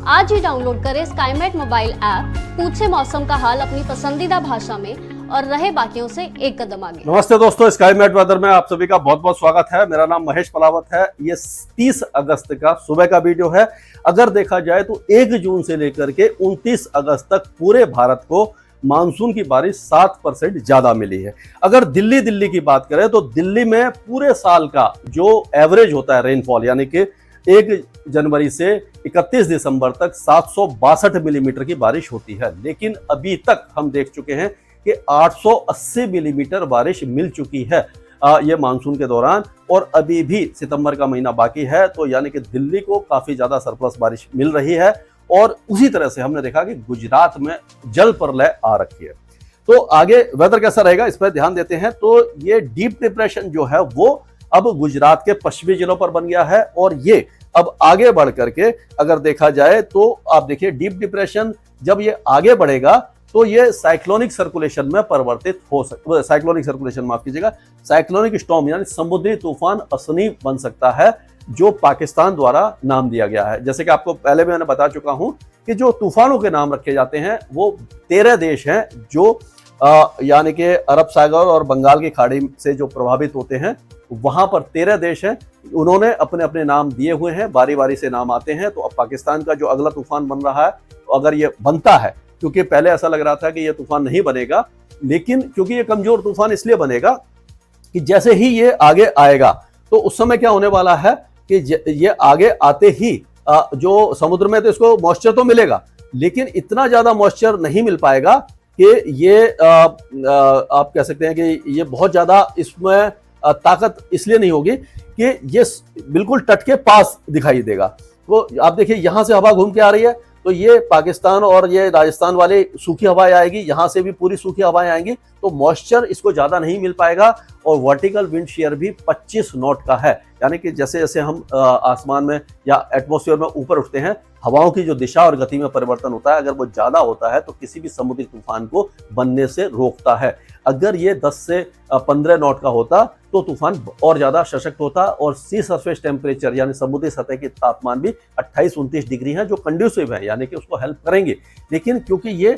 आज ही डाउनलोड करें Skymet mobile app, पूछे मौसम का हाल अपनी पसंदीदा भाषा में और रहे बाकियों से एक कदम आगे। नमस्ते दोस्तों, स्काईमेट वेदर में आप सभी का बहुत बहुत स्वागत है। मेरा नाम महेश पलावत है। ये 30 अगस्त का सुबह का वीडियो है। अगर देखा जाए तो 1 जून से लेकर के 29 अगस्त तक पूरे भारत को मानसून की बारिश 7% ज्यादा मिली है। अगर दिल्ली की बात करें तो दिल्ली में पूरे साल का जो एवरेज होता है रेनफॉल, यानी कि 1 जनवरी से 31 दिसंबर तक 762 मिलीमीटर की बारिश होती है, लेकिन अभी तक हम देख चुके हैं कि 880 मिलीमीटर बारिश मिल चुकी है ये मानसून के दौरान, और अभी भी सितंबर का महीना बाकी है। तो यानी कि दिल्ली को काफी ज्यादा सरप्लस बारिश मिल रही है, और उसी तरह से हमने देखा कि गुजरात में जल प्रलय आ रखी है। तो आगे वेदर कैसा रहेगा इस पर ध्यान देते हैं। तो ये डीप डिप्रेशन जो है वो अब गुजरात के पश्चिमी जिलों पर बन गया है, और ये अब आगे बढ़ करके अगर देखा जाए तो आप देखिए डीप डिप्रेशन जब ये आगे बढ़ेगा तो ये साइक्लोनिक सर्कुलेशन में परिवर्तित हो सकता, साइक्लोनिक सर्कुलेशन माफ कीजिएगा, साइक्लोनिक स्टॉर्म यानी समुद्री तूफान असनी बन सकता है, जो पाकिस्तान द्वारा नाम दिया गया है। जैसे कि आपको पहले भी मैंने बता चुका हूं कि जो तूफानों के नाम रखे जाते हैं वो 13 देश हैं जो यानी कि अरब सागर और बंगाल की खाड़ी से जो प्रभावित होते हैं, वहां पर 13 देश हैं। उन्होंने अपने अपने नाम दिए हुए हैं, बारी बारी से नाम आते हैं। तो अब पाकिस्तान का जो अगला तूफान बन रहा है, अगर ये बनता है, क्योंकि पहले ऐसा लग रहा था कि ये तूफान नहीं बनेगा, लेकिन क्योंकि ये कमजोर तूफान इसलिए बनेगा कि जैसे ही ये आगे आएगा तो उस समय क्या होने वाला है कि ये आगे आते ही जो समुद्र में तो इसको मॉइस्चर तो मिलेगा, लेकिन इतना ज्यादा मॉइस्चर नहीं मिल पाएगा कि ये आप कह सकते हैं कि ये बहुत ज्यादा इसमें ताकत इसलिए नहीं होगी कि ये बिल्कुल तट के पास दिखाई देगा। तो आप देखिए यहां से हवा घूम के आ रही है, तो ये पाकिस्तान और ये राजस्थान वाले सूखी हवाएं आएगी, यहां से भी पूरी सूखी हवाएं आएंगी, तो मॉइस्चर इसको ज्यादा नहीं मिल पाएगा। और वर्टिकल विंड शेयर भी 25 नॉट का है, यानी कि जैसे जैसे हम आसमान में या एटमॉस्फेयर में ऊपर उठते हैं, हवाओं की जो दिशा और गति में परिवर्तन होता है, अगर वो ज्यादा होता है तो किसी भी समुद्री तूफान को बनने से रोकता है। अगर ये 10 से 15 नॉट का होता तो तूफान और ज्यादा सशक्त होता, और सी सरफेस टेम्परेचर यानी समुद्री सतह की तापमान भी 28-29 डिग्री है, जो कंड्यूसिव है, यानी कि उसको हेल्प करेंगे। लेकिन क्योंकि ये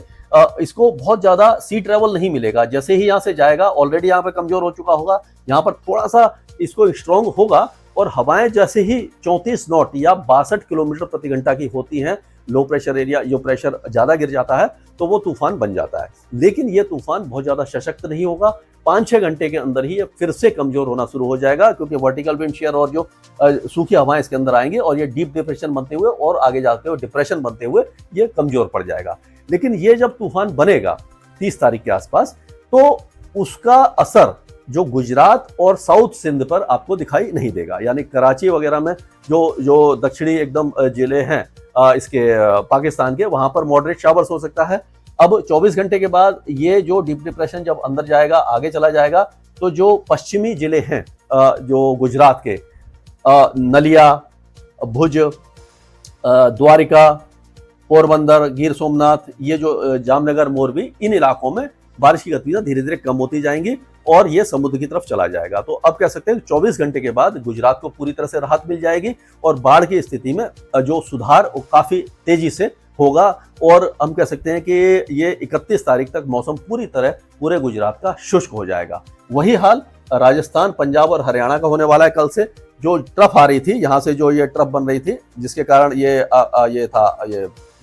इसको बहुत ज्यादा सी ट्रेवल नहीं मिलेगा, जैसे ही यहाँ से जाएगा ऑलरेडी यहाँ पे कमजोर हो चुका होगा, यहाँ पर थोड़ा सा इसको स्ट्रॉन्ग होगा, और हवाएं जैसे ही 34 नॉट या 62 किलोमीटर प्रति घंटा की होती हैं, लो प्रेशर एरिया जो प्रेशर ज्यादा गिर जाता है तो वो तूफान बन जाता है। लेकिन ये तूफान बहुत ज्यादा सशक्त नहीं होगा, 5-6 घंटे के अंदर ही ये फिर से कमजोर होना शुरू हो जाएगा, क्योंकि वर्टिकल विंड शेयर और जो सूखी हवाएं इसके अंदर आएंगे, और ये डीप डिप्रेशन बनते हुए और आगे जाते हुए डिप्रेशन बनते हुए ये कमजोर पड़ जाएगा। लेकिन ये जब तूफान बनेगा 30 तारीख के आसपास, तो उसका असर जो गुजरात और साउथ सिंध पर आपको दिखाई नहीं देगा, यानी कराची वगैरह में जो दक्षिणी एकदम जिले हैं इसके पाकिस्तान के, वहां पर मॉडरेट शावर्स हो सकता है। अब 24 घंटे के बाद ये जो डीप डिप्रेशन जब अंदर जाएगा, आगे चला जाएगा, तो जो पश्चिमी जिले हैं जो गुजरात के, नलिया, भुज, द्वारिका, पोरबंदर, गिर सोमनाथ, ये जो जामनगर, मोरबी, इन इलाकों में बारिश की गतिविधियां धीरे धीरे कम होती जाएंगी और ये समुद्र की तरफ चला जाएगा। तो अब कह सकते हैं 24 घंटे के बाद गुजरात को पूरी तरह से राहत मिल जाएगी, और बाढ़ की स्थिति में जो सुधार वो काफी तेजी से होगा, और हम कह सकते हैं कि ये 31 तारीख तक मौसम पूरी तरह पूरे गुजरात का शुष्क हो जाएगा। वही हाल राजस्थान, पंजाब और हरियाणा का होने वाला है। कल से जो ट्रफ आ रही थी, यहाँ से जो ये ट्रफ बन रही थी, जिसके कारण ये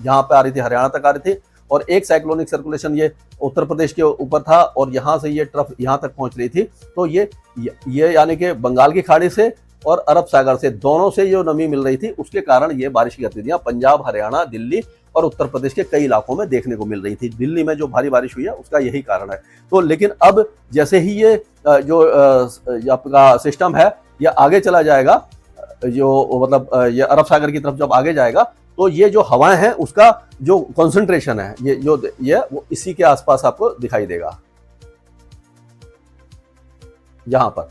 यहाँ पे आ रही थी, हरियाणा तक आ रही थी, और एक साइक्लोनिक सर्कुलेशन ये उत्तर प्रदेश के ऊपर था, और यहाँ से ये ट्रफ यहाँ तक पहुंच रही थी। तो ये यानी कि बंगाल की खाड़ी से और अरब सागर से, दोनों से जो नमी मिल रही थी, उसके कारण ये बारिश की गतिविधियां पंजाब, हरियाणा, दिल्ली और उत्तर प्रदेश के कई इलाकों में देखने को मिल रही थी। दिल्ली में जो भारी बारिश हुई है उसका यही कारण है। तो लेकिन अब जैसे ही ये जो आपका सिस्टम है ये आगे चला जाएगा, जो मतलब ये अरब सागर की तरफ जब आगे जाएगा, तो ये जो हवाएं हैं उसका जो कॉन्सेंट्रेशन है ये वो इसी के आसपास आपको दिखाई देगा यहां पर।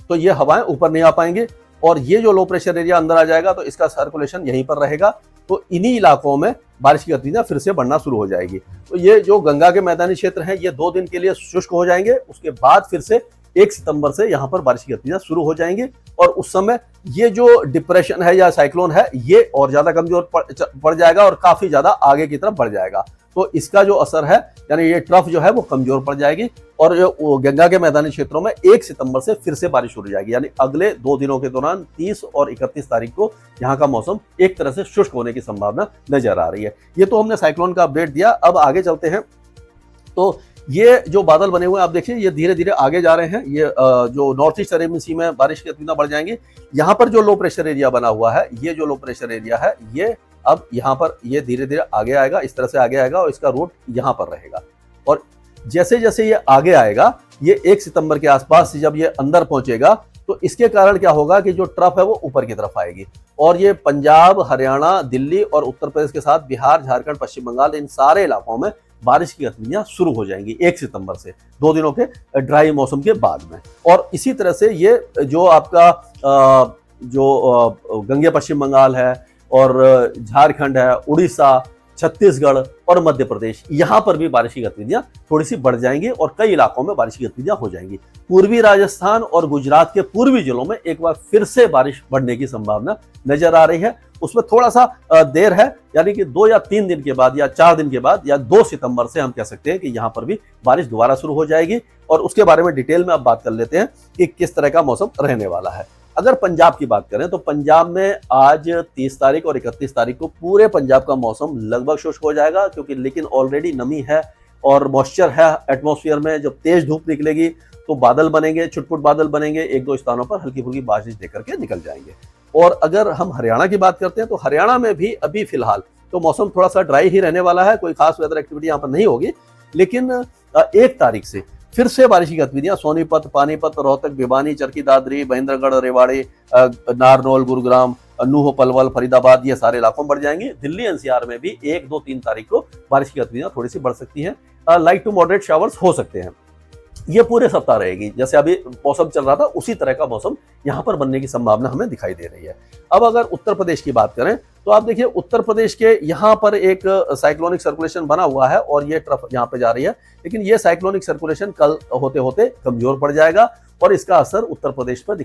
तो ये हवाएं ऊपर नहीं आ पाएंगे, और ये जो लो प्रेशर एरिया अंदर आ जाएगा तो इसका सर्कुलेशन यहीं पर रहेगा। तो इन्हीं इलाकों में बारिश की गतिविधियां फिर से बढ़ना शुरू हो जाएगी। तो ये जो गंगा के मैदानी क्षेत्र हैं ये 2 दिन के लिए शुष्क हो जाएंगे, उसके बाद फिर से 1 सितंबर से यहाँ पर बारिश की गतिविधियां शुरू हो जाएंगी और उस समय ये जो डिप्रेशन है या साइक्लोन है ये और ज्यादा कमजोर पड़ जाएगा और काफी ज्यादा आगे की तरफ बढ़ जाएगा। तो इसका जो असर है यानी ये ट्रफ जो है वो कमजोर पड़ जाएगी और जो गंगा के मैदानी क्षेत्रों में 1 सितंबर से फिर से बारिश शुरू हो जाएगी। यानी अगले 2 दिनों के दौरान 30 और 31 तारीख को यहाँ का मौसम एक तरह से शुष्क होने की संभावना नजर आ रही है। ये तो हमने साइक्लोन का अपडेट दिया। अब आगे चलते हैं तो ये जो बादल बने हुए हैं आप देखिए ये धीरे धीरे आगे जा रहे हैं। ये जो नॉर्थ ईस्ट अरेबियन सी में बारिश की गतिविधियां बढ़ जाएंगी। यहाँ पर जो लो प्रेशर एरिया बना हुआ है ये जो लो प्रेशर एरिया है ये अब यहाँ पर ये धीरे धीरे आगे आएगा, इस तरह से आगे आएगा और इसका रूट यहाँ पर रहेगा। और जैसे जैसे ये आगे आएगा ये 1 सितंबर के आसपास से जब ये अंदर पहुंचेगा तो इसके कारण क्या होगा कि जो ट्रफ है वो ऊपर की तरफ आएगी और ये पंजाब, हरियाणा, दिल्ली और उत्तर प्रदेश के साथ बिहार, झारखंड, पश्चिम बंगाल इन सारे इलाकों में बारिश की गतिविधियां शुरू हो जाएंगी 1 सितंबर से, 2 दिनों के ड्राई मौसम के बाद में। और इसी तरह से ये जो आपका जो गंगे पश्चिम बंगाल है और झारखंड है, उड़ीसा, छत्तीसगढ़ और मध्य प्रदेश यहाँ पर भी बारिश की गतिविधियां थोड़ी सी बढ़ जाएंगी और कई इलाकों में बारिश की गतिविधियां हो जाएंगी। पूर्वी राजस्थान और गुजरात के पूर्वी जिलों में एक बार फिर से बारिश बढ़ने की संभावना नजर आ रही है। उसमें थोड़ा सा देर है यानी कि 2 या 3 दिन के बाद या 4 दिन के बाद या 2 सितंबर से हम कह सकते हैं कि यहाँ पर भी बारिश दोबारा शुरू हो जाएगी और उसके बारे में डिटेल में अब बात कर लेते हैं कि किस तरह का मौसम रहने वाला है। अगर पंजाब की बात करें तो पंजाब में आज 30 तारीख और 31 तारीख को पूरे पंजाब का मौसम लगभग शुष्क हो जाएगा क्योंकि लेकिन ऑलरेडी नमी है और मॉइस्चर है एटमॉस्फेयर में। जब तेज धूप निकलेगी तो बादल बनेंगे, छुटपुट बादल बनेंगे, 1-2 स्थानों पर हल्की फुल्की बारिश देकर के निकल जाएंगे। और अगर हम हरियाणा की बात करते हैं तो हरियाणा में भी अभी फिलहाल तो मौसम थोड़ा सा ड्राई ही रहने वाला है, कोई खास वेदर एक्टिविटी यहाँ पर नहीं होगी। लेकिन 1 तारीख से फिर से बारिश की गतिविधियां सोनीपत, पानीपत, रोहतक, भिवानी, चरखी दादरी, महेंद्रगढ़, रेवाड़ी, नारनौल, गुरुग्राम, नूह, पलवल, फरीदाबाद ये सारे इलाकों में बढ़ जाएंगे। दिल्ली एनसीआर में भी 1, 2, 3 तारीख को बारिश की गतिविधियां थोड़ी सी बढ़ सकती हैं। लाइट टू मॉडरेट शावर्स हो सकते हैं। ये पूरे सप्ताह रहेगी, जैसे अभी मौसम चल रहा था उसी तरह का मौसम यहाँ पर बनने की संभावना हमें दिखाई दे रही है। अब अगर उत्तर प्रदेश की बात करें तो आप देखिए उत्तर प्रदेश के यहाँ पर एक साइक्लोनिक सर्कुलेशन बना हुआ है और ये ट्रफ यहाँ पे जा रही है, लेकिन ये साइक्लोनिक सर्कुलेशन कल होते होते कमजोर पड़ जाएगा और इसका असर उत्तर प्रदेश पर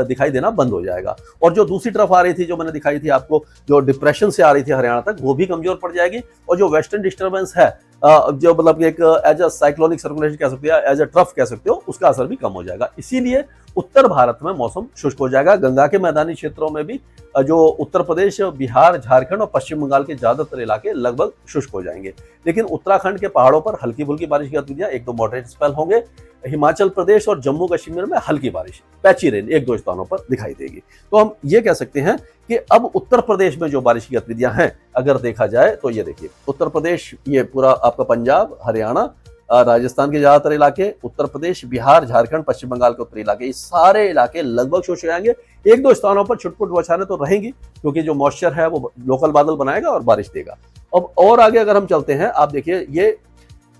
दिखाई देना बंद हो जाएगा। और जो दूसरी तरफ आ रही थी जो मैंने दिखाई थी आपको, जो डिप्रेशन से आ रही थी हरियाणा तक, वो भी कमजोर पड़ जाएगी। और जो वेस्टर्न डिस्टर्बेंस है जो मतलब एक एज अ साइक्लोनिक सर्कुलेशन कह सकते हो, एज अ ट्रफ कह सकते हो, उसका असर भी कम हो जाएगा। इसीलिए उत्तर भारत में मौसम शुष्क हो जाएगा। गंगा के मैदानी क्षेत्रों में भी जो उत्तर प्रदेश, बिहार, झारखंड और पश्चिम बंगाल के ज्यादातर इलाके लगभग शुष्क हो जाएंगे। लेकिन उत्तराखंड के पहाड़ों पर हल्की फुल्की बारिश की गतिविधियां 1-2 मॉडरेट स्पेल होंगे। हिमाचल प्रदेश और जम्मू कश्मीर में हल्की बारिश, पैची रेन 1-2 स्थानों पर दिखाई देगी। तो हम ये कह सकते हैं कि अब उत्तर प्रदेश में जो बारिश की गतिविधियां हैं अगर देखा जाए तो ये देखिए उत्तर प्रदेश, ये पूरा आपका पंजाब, हरियाणा, राजस्थान के ज्यादातर इलाके, उत्तर प्रदेश, बिहार, झारखंड, पश्चिम बंगाल के उत्तरी इलाके, ये सारे इलाके लगभग शुष्क जाएंगे। 1-2 स्थानों पर छुटपुट बौछारें तो रहेंगी क्योंकि जो मॉइस्चर है वो लोकल बादल बनाएगा और बारिश देगा। अब और आगे अगर हम चलते हैं, आप देखिए ये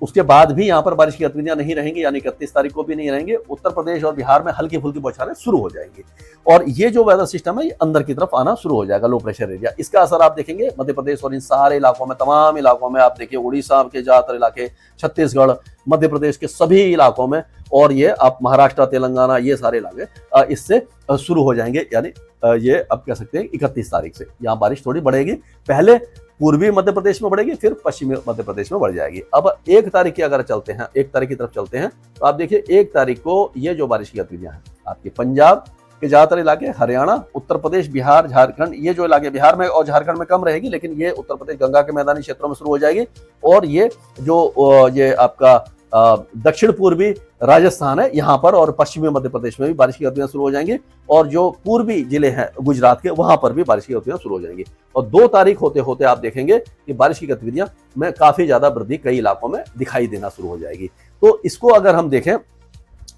उसके बाद भी यहाँ पर बारिश की गतिविधियां नहीं रहेंगी, यानी 31 तारीख को भी नहीं रहेंगे। उत्तर प्रदेश और बिहार में हल्की फुल्की बौछारें शुरू हो जाएंगी और ये जो वेदर सिस्टम है ये अंदर की तरफ आना शुरू हो जाएगा, लो प्रेशर एरिया। इसका असर आप देखेंगे मध्य प्रदेश और इन सारे इलाकों में, तमाम इलाकों में। आप देखिए उड़ीसा के ज्यादातर इलाके, छत्तीसगढ़, मध्य प्रदेश के सभी इलाकों में, और ये आप महाराष्ट्र, तेलंगाना, ये सारे इलाके इससे शुरू हो जाएंगे। यानी ये अब कह सकते हैं 31 तारीख से यहाँ बारिश थोड़ी बढ़ेगी। पहले पूर्वी मध्य प्रदेश में बढ़ेगी, फिर पश्चिमी मध्य प्रदेश में बढ़ जाएगी। अब 1 तारीख की अगर चलते हैं, 1 तारीख की तरफ चलते हैं तो आप देखिए 1 तारीख को ये जो बारिश की गतिविधियां हैं आपके पंजाब के ज्यादातर इलाके, हरियाणा, उत्तर प्रदेश, बिहार, झारखंड, ये जो इलाके बिहार में और झारखंड में कम रहेगी, लेकिन ये उत्तर प्रदेश गंगा के मैदानी क्षेत्रों में शुरू हो जाएगी। और ये जो ये आपका दक्षिण पूर्वी राजस्थान है यहाँ पर और पश्चिमी मध्य प्रदेश में भी बारिश की गतिविधियां शुरू हो जाएंगी। और जो पूर्वी जिले हैं गुजरात के, वहां पर भी बारिश की गतिविधियां शुरू हो जाएंगी। और 2 तारीख होते होते आप देखेंगे कि बारिश की गतिविधियां में काफी ज्यादा वृद्धि कई इलाकों में दिखाई देना शुरू हो जाएगी। तो इसको अगर हम देखें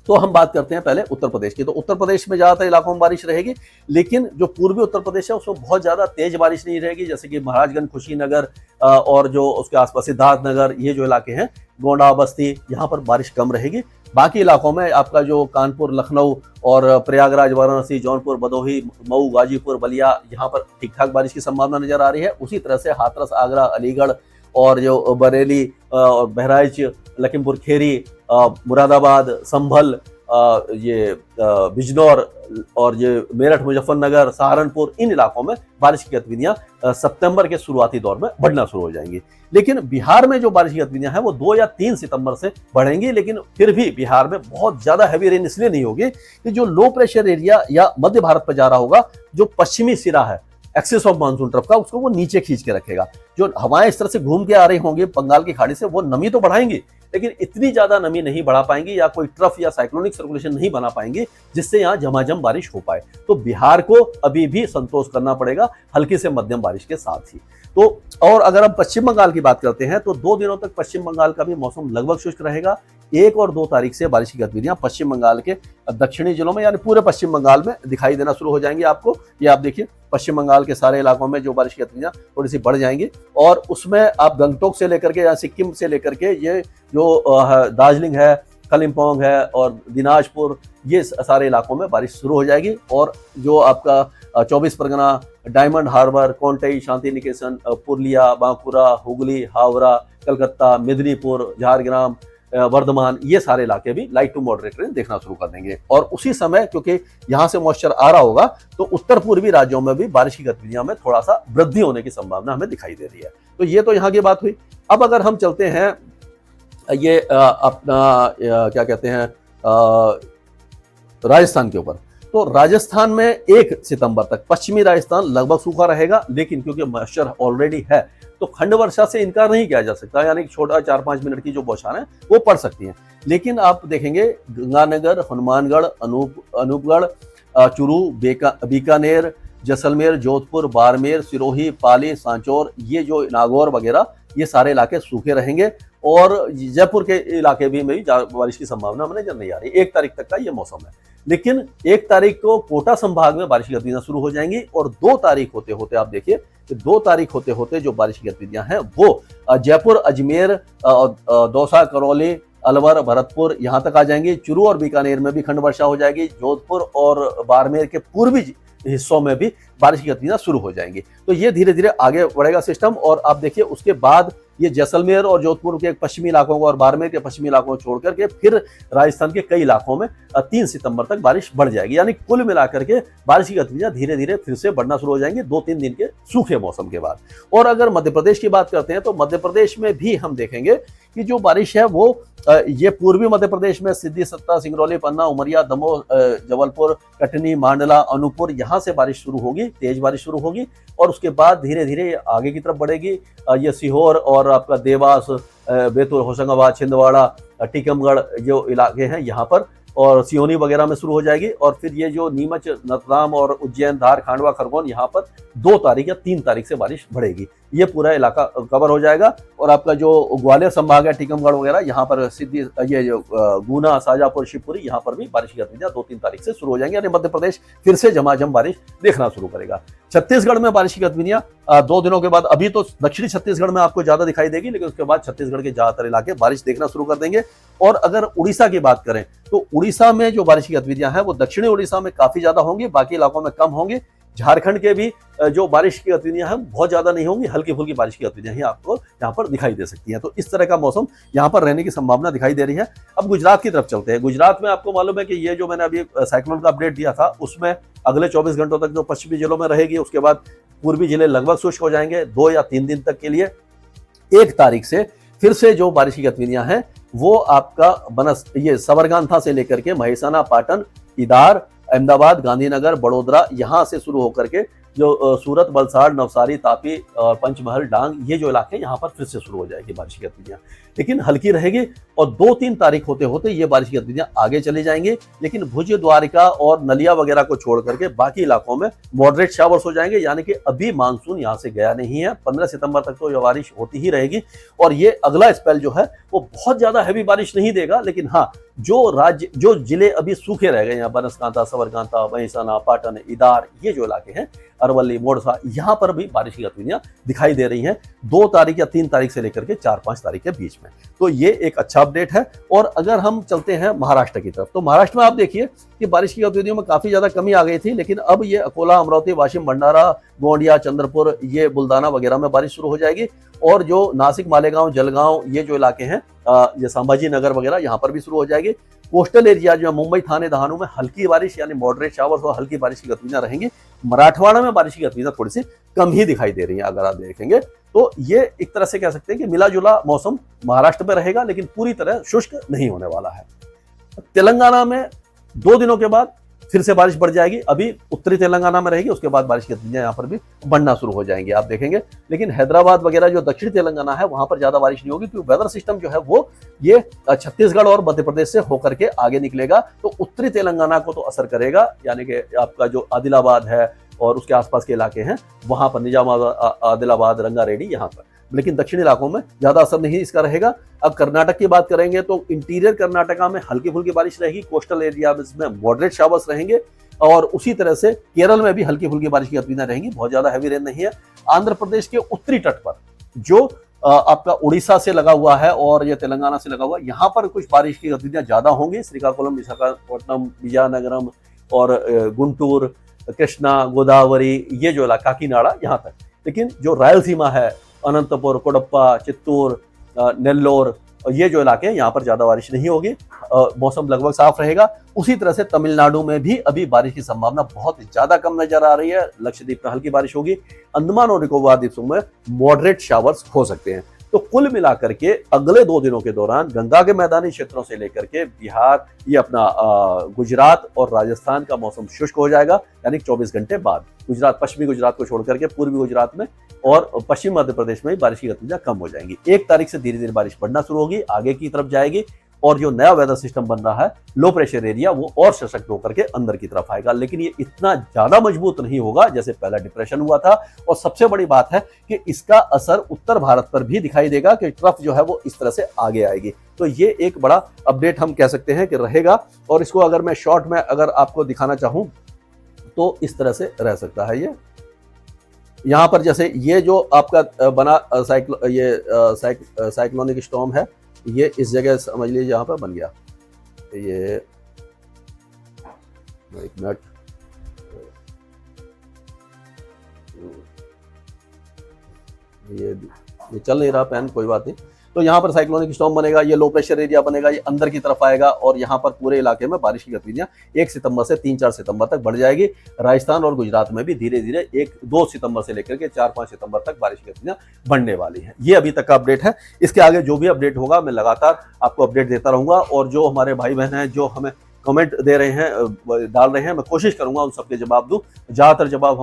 तो हम बात करते हैं पहले उत्तर प्रदेश की। तो उत्तर प्रदेश में ज्यादातर इलाकों में बारिश रहेगी, लेकिन जो पूर्वी उत्तर प्रदेश है उसमें बहुत ज्यादा तेज बारिश नहीं रहेगी, जैसे कि महाराजगंज, कुशीनगर और जो उसके आसपास सिद्धार्थनगर, ये जो इलाके हैं, गोंडा, बस्ती, यहाँ पर बारिश कम रहेगी। बाकी इलाकों में आपका जो कानपुर, लखनऊ और प्रयागराज, वाराणसी, जौनपुर, भदोही, मऊ, गाजीपुर, बलिया, यहाँ पर ठीक ठाक बारिश की संभावना नजर आ रही है। उसी तरह से हाथरस, आगरा, अलीगढ़ और जो बरेली, बहराइच, लखीमपुर खेरी, मुरादाबाद, संभल, बिजनौर और ये मेरठ, मुजफ्फरनगर, सहारनपुर, इन इलाकों में बारिश की गतिविधियां सितंबर के शुरुआती दौर में बढ़ना शुरू हो जाएंगी। लेकिन बिहार में जो बारिश की गतिविधियां हैं वो 2 या 3 सितंबर से बढ़ेंगी, लेकिन फिर भी बिहार में बहुत ज्यादा हैवी रेन इसलिए नहीं होगी कि जो लो प्रेशर एरिया या मध्य भारत पर जा रहा होगा, जो पश्चिमी सिरा है एक्सिस ऑफ मानसून ट्रफ का, उसको वो नीचे खींच के रखेगा। जो हवाएं इस तरह से घूम के आ रही होंगी बंगाल की खाड़ी से, वो नमी तो बढ़ाएंगी, लेकिन इतनी ज्यादा नमी नहीं बढ़ा पाएंगी या कोई ट्रफ या साइक्लोनिक सर्कुलेशन नहीं बना पाएंगी जिससे यहाँ झमाझम बारिश हो पाए। तो बिहार को अभी भी संतोष करना पड़ेगा हल्की से मध्यम बारिश के साथ ही। तो और अगर हम पश्चिम बंगाल की बात करते हैं तो 2 दिनों तक पश्चिम बंगाल का भी मौसम लगभग शुष्क रहेगा। 1 और 2 तारीख से बारिश की गतिविधियां पश्चिम बंगाल के दक्षिणी जिलों में यानी पूरे पश्चिम बंगाल में दिखाई देना शुरू हो जाएंगी आपको। ये आप देखिए पश्चिम बंगाल के सारे इलाकों में जो बारिश की गतिविधियां थोड़ी सी बढ़ जाएंगी, और उसमें आप गंगटोक से लेकर के या सिक्किम से लेकर के ये जो दार्जिलिंग है, कालिम्पोंग है और दिनाजपुर, ये सारे इलाकों में बारिश शुरू हो जाएगी। और जो आपका 24 परगना, डायमंड हार्बर, कोंटई, शांति निकेतन, पुरुलिया, बांकुरा, हुगली, हावड़ा, कलकत्ता, मेदिनीपुर, झारग्राम, वर्धमान, ये सारे इलाके भी लाइट टू मॉडरेट रेन देखना शुरू कर देंगे। और उसी समय क्योंकि यहाँ से मॉइस्चर आ रहा होगा तो उत्तर पूर्वी राज्यों में भी बारिश की गतिविधियों में थोड़ा सा वृद्धि होने की संभावना हमें दिखाई दे रही है। तो ये तो यहाँ की बात हुई। अब अगर हम चलते हैं ये अपना क्या कहते हैं राजस्थान के ऊपर, तो राजस्थान में 1 सितंबर तक पश्चिमी राजस्थान लगभग सूखा रहेगा, लेकिन क्योंकि मॉइस्चर ऑलरेडी है तो खंड वर्षा से इनकार नहीं किया जा सकता, यानी छोटा 4-5 मिनट की जो बौछारें वो पड़ सकती हैं। लेकिन आप देखेंगे गंगानगर, हनुमानगढ़, अनूपगढ़, चुरू, बीकानेर, जैसलमेर, जोधपुर, बाड़मेर, सिरोही, पाली, सांचौर, ये जो नागौर वगैरह, ये सारे इलाके सूखे रहेंगे। और जयपुर के इलाके भी में बारिश की संभावना हमें नजर नहीं आ रही। 1 तारीख तक का ये मौसम है, लेकिन 1 तारीख को कोटा संभाग में बारिश की गतिविधियां शुरू हो जाएंगी। और 2 तारीख होते होते आप देखिए कि 2 तारीख होते होते जो बारिश की गतिविधियां हैं वो जयपुर, अजमेर, दौसा, करौली, अलवर, भरतपुर यहाँ तक आ जाएंगी। चुरू और बीकानेर में भी खंड वर्षा हो जाएगी। जोधपुर और बाड़मेर के पूर्वी हिस्सों में भी बारिश की गतिविधियां शुरू हो जाएंगी। तो ये धीरे धीरे आगे बढ़ेगा सिस्टम। और आप देखिए उसके बाद ये जैसलमेर और जोधपुर के पश्चिमी इलाकों को और बाड़मेर के पश्चिमी इलाकों को छोड़ करके फिर राजस्थान के कई इलाकों में 3 सितंबर तक बारिश बढ़ जाएगी। यानी कुल मिलाकर के बारिश की गतिविधियां धीरे धीरे फिर से बढ़ना शुरू हो जाएंगी 2-3 दिन के सूखे मौसम के बाद। और अगर मध्य प्रदेश की बात करते हैं तो मध्य प्रदेश में भी हम देखेंगे कि जो बारिश है वो ये पूर्वी मध्य प्रदेश में सिद्धि, सत्ता, सिंगरौली, पन्ना, उमरिया, दमोह, जबलपुर, कटनी, मांडला, अनूपपुर, यहाँ से बारिश शुरू होगी, तेज बारिश शुरू होगी। और उसके बाद धीरे धीरे आगे की तरफ बढ़ेगी। ये सीहोर और आपका देवास, बैतूल, होशंगाबाद, छिंदवाड़ा, टीकमगढ़ जो इलाके हैं यहाँ पर, और सियोनी वगैरह में शुरू हो जाएगी। और फिर ये जो नीमच, नतराम और उज्जैन, धार, खांडवा, खरगोन, यहाँ पर 2 तारीख या 3 तारीख से बारिश बढ़ेगी। ये पूरा इलाका कवर हो जाएगा। और आपका जो ग्वालियर संभाग है, टीकमगढ़ वगैरह, यहाँ पर सिद्धि, ये जो गुना, शाजापुर, शिवपुरी, यहाँ पर भी बारिश की गतिविधियां 2-3 तारीख से शुरू हो जाएंगी। यानी मध्य प्रदेश फिर से झमाझम बारिश देखना शुरू करेगा। छत्तीसगढ़ में बारिश की गतिविधियां 2 दिनों के बाद, अभी तो दक्षिणी छत्तीसगढ़ में आपको ज्यादा दिखाई देगी, लेकिन उसके बाद छत्तीसगढ़ के ज्यादातर इलाके बारिश देखना शुरू कर देंगे। और अगर उड़ीसा की बात करें तो उड़ीसा में जो बारिश की गतिविधियां हैं वो दक्षिणी उड़ीसा में काफी ज्यादा होंगी, बाकी इलाकों में कम होंगी। झारखंड के भी जो बारिश की गतिविधियां हैं बहुत ज्यादा नहीं होंगी, हल्की फुल्की बारिश की गतिविधियां ही आपको यहाँ पर दिखाई दे सकती हैं। तो इस तरह का मौसम यहाँ पर रहने की संभावना दिखाई दे रही है। अब गुजरात की तरफ चलते हैं। गुजरात में आपको मालूम है कि ये जो मैंने अभी साइक्लोन का अपडेट दिया था उसमें अगले 24 घंटों तक जो पश्चिमी जिलों में रहेगी, उसके बाद पूर्वी जिले लगभग शुष्क हो जाएंगे 2 या 3 दिन तक के लिए। 1 तारीख से फिर से जो बारिश की गतिविधियां हैं वो आपका ये सबरगांथा से लेकर के महेसाना, पाटन, इदार, अहमदाबाद, गांधीनगर, बड़ोदरा, यहाँ से शुरू होकर के जो सूरत, वलसाड़, नवसारी, तापी, पंचमहल, डांग, ये जो इलाके यहाँ पर फिर से शुरू हो जाएगी बारिश की गतिविधियां, लेकिन हल्की रहेगी। और 2-3 तारीख होते होते ये बारिश की गतिविधियां आगे चली जाएंगी। लेकिन भुज, द्वारिका और नलिया वगैरह को छोड़ करके बाकी इलाकों में मॉडरेट शावर्स हो जाएंगे। यानी कि अभी मानसून यहाँ से गया नहीं है। 15 सितंबर तक तो ये बारिश होती ही रहेगी। और ये अगला स्पेल जो है वो बहुत ज्यादा हैवी बारिश नहीं देगा, लेकिन हाँ जो जिले अभी सूखे रह गए हैं, बनसकांता, सबरकांता, महेसाना, पाटन, इदार, ये जो इलाके हैं, अरवली, मोड़सा, यहाँ पर भी बारिश की गतिविधियां दिखाई दे रही हैं 2 तारीख या 3 तारीख से लेकर के 4-5 तारीख के बीच में। तो ये एक अच्छा अपडेट है। और अगर हम चलते हैं महाराष्ट्र की तरफ, तो महाराष्ट्र में आप देखिए कि बारिश की गतिविधियों में काफी ज्यादा कमी आ गई थी, लेकिन अब ये अकोला, अमरावती, वाशिम, भंडारा, गोंडिया, चंद्रपुर, ये बुल्दाना वगैरह में बारिश शुरू हो जाएगी। और जो नासिक, मालेगांव, जलगांव, ये जो इलाके हैं, ये संभाजी नगर वगैरह, यहाँ पर भी शुरू हो जाएगी। कोस्टल एरिया जो है मुंबई, थाने, दहानू में हल्की बारिश यानी मॉडरेट शावर्स और हल्की बारिश की गतिविधियां रहेंगी। मराठवाड़ा में बारिश की गतिविधियां थोड़ी सी कम ही दिखाई दे रही है अगर आप देखेंगे तो। ये एक तरह से कह सकते हैं कि मिला जुला मौसम महाराष्ट्र में रहेगा, लेकिन पूरी तरह शुष्क नहीं होने वाला है। तेलंगाना में 2 दिनों के बाद फिर से बारिश बढ़ जाएगी। अभी उत्तरी तेलंगाना में रहेगी, उसके बाद बारिश की गतिविधियां यहाँ पर भी बढ़ना शुरू हो जाएंगी, आप देखेंगे। लेकिन हैदराबाद वगैरह जो दक्षिण तेलंगाना है वहां पर ज्यादा बारिश नहीं होगी, क्योंकि वेदर सिस्टम जो है वो ये छत्तीसगढ़ और मध्य प्रदेश से होकर के आगे निकलेगा, तो उत्तरी तेलंगाना को तो असर करेगा। यानी कि आपका जो आदिलाबाद है और उसके आसपास के इलाके हैं वहां पर, निजामाबाद, आदिलाबाद, रंगारेड्डी, यहाँ पर। लेकिन दक्षिणी इलाकों में ज्यादा असर नहीं इसका रहेगा। अब कर्नाटक की बात करेंगे तो इंटीरियर कर्नाटका में हल्की फुल्की बारिश रहेगी, कोस्टल एरिया में मॉडरेट शावर्स रहेंगे, और उसी तरह से केरल में भी हल्की फुल्की बारिश की गतिविधियां रहेंगी, बहुत ज्यादा हैवी रेन नहीं है। आंध्र प्रदेश के उत्तरी तट पर जो आपका उड़ीसा से लगा हुआ है और ये तेलंगाना से लगा हुआ है, यहाँ पर कुछ बारिश की गतिविधियां ज्यादा होंगी। श्रीकाकुलम, विशाखापट्टनम, विजयनगरम और गुंटूर, कृष्णा, गोदावरी, ये जो इलाका, काकीनाडा, यहाँ तक। लेकिन जो रायलसीमा है, अनंतपुर, कोडप्पा, चित्तूर, नेल्लोर, ये जो इलाके हैं यहाँ पर ज्यादा बारिश नहीं होगी, मौसम लगभग साफ रहेगा। उसी तरह से तमिलनाडु में भी अभी बारिश की संभावना बहुत ज्यादा कम नजर आ रही है। लक्षद्वीप में हल्की बारिश होगी, अंडमान और निकोबार द्वीपों में मॉडरेट शावर्स हो सकते हैं। तो कुल मिलाकर के अगले 2 दिनों के दौरान गंगा के मैदानी क्षेत्रों से लेकर के बिहार, ये अपना गुजरात और राजस्थान का मौसम शुष्क हो जाएगा, यानी 24 घंटे बाद। गुजरात, पश्चिमी गुजरात को छोड़ करके पूर्वी गुजरात में और पश्चिम मध्य प्रदेश में बारिश की गतिविधियां कम हो जाएंगी। 1 तारीख से धीरे धीरे बारिश बढ़ना शुरू होगी, आगे की तरफ जाएगी, और जो नया वेदर सिस्टम बन रहा है, लो प्रेशर एरिया, वो और सशक्त होकर के अंदर की तरफ आएगा। लेकिन ये इतना ज्यादा मजबूत नहीं होगा जैसे पहला डिप्रेशन हुआ था। और सबसे बड़ी बात है कि इसका असर उत्तर भारत पर भी दिखाई देगा, कि ट्रफ जो है वो इस तरह से आगे आएगी। तो ये एक बड़ा अपडेट हम कह सकते हैं कि रहेगा। और इसको अगर मैं शॉर्ट में अगर आपको दिखाना चाहूं तो इस तरह से रह सकता है। ये यहाँ पर जैसे ये जो आपका बना साइक्लोनिक स्टॉर्म है, ये इस जगह समझ लीजिए यहाँ पर बन गया। ये एक मिनट, ये चल नहीं रहा पेन, कोई बात नहीं। तो यहाँ पर साइक्लोनिक स्टॉर्म बनेगा, ये लो प्रेशर एरिया बनेगा, ये अंदर की तरफ आएगा, और यहाँ पर पूरे इलाके में बारिश की गतिविधियां 1 सितंबर से 3-4 सितंबर तक बढ़ जाएगी। राजस्थान और गुजरात में भी धीरे धीरे 1-2 सितंबर से लेकर के 4-5 सितंबर तक बारिश की गतिविधियां बढ़ने वाली हैं। ये अभी तक का अपडेट है। इसके आगे जो भी अपडेट होगा मैं लगातार आपको अपडेट देता रहूंगा। और जो हमारे भाई बहन हैं जो हमें कमेंट दे रहे हैं, डाल रहे हैं, मैं कोशिश करूंगा उन सबके जवाब दूं। ज़्यादातर जवाब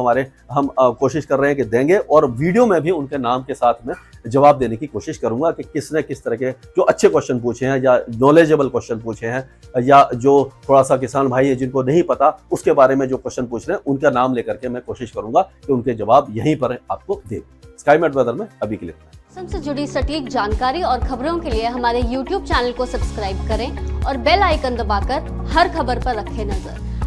हम कोशिश कर रहे हैं कि देंगे, और वीडियो में भी उनके नाम के साथ में जवाब देने की कोशिश करूंगा कि किसने किस तरह के जो अच्छे क्वेश्चन पूछे हैं, या नॉलेजेबल क्वेश्चन पूछे हैं, या जो थोड़ा सा किसान भाई है जिनको नहीं पता उसके बारे में जो क्वेश्चन पूछ रहे हैं, उनका नाम लेकर के मैं कोशिश करूंगा कि उनके जवाब यहीं पर आपको दे। स्काईमेट वेदर में अभी के लिए मौसम से जुड़ी सटीक जानकारी और खबरों के लिए हमारे YouTube चैनल को सब्सक्राइब करें और बेल आइकन दबाकर हर खबर पर रखें नजर।